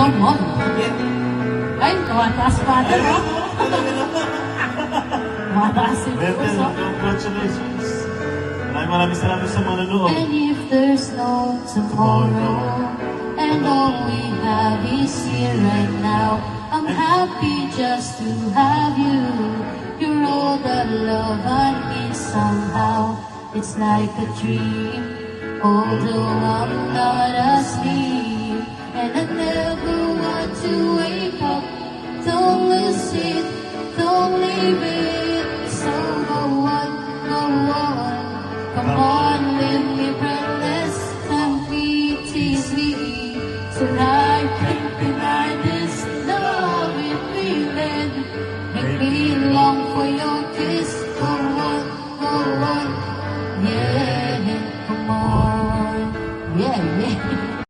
Come on. Ay, tumataas pa ito, no? Tumataas yung Bertel, puso. congratulations. Maraming salamat sa manonood. And if there's no tomorrow, and all we have is here right now, I'm happy just to have you. You're all the love I need somehow. It's like a dream, although I'm not asleep. And I never want to wake up. Don't lose it, don't leave it. So go on, go on. Come on, leave me breathless and tease me. Tonight, can't deny this love it feeling. Make me long for your kiss. Go on, go on. Yeah, come on. Yeah, yeah.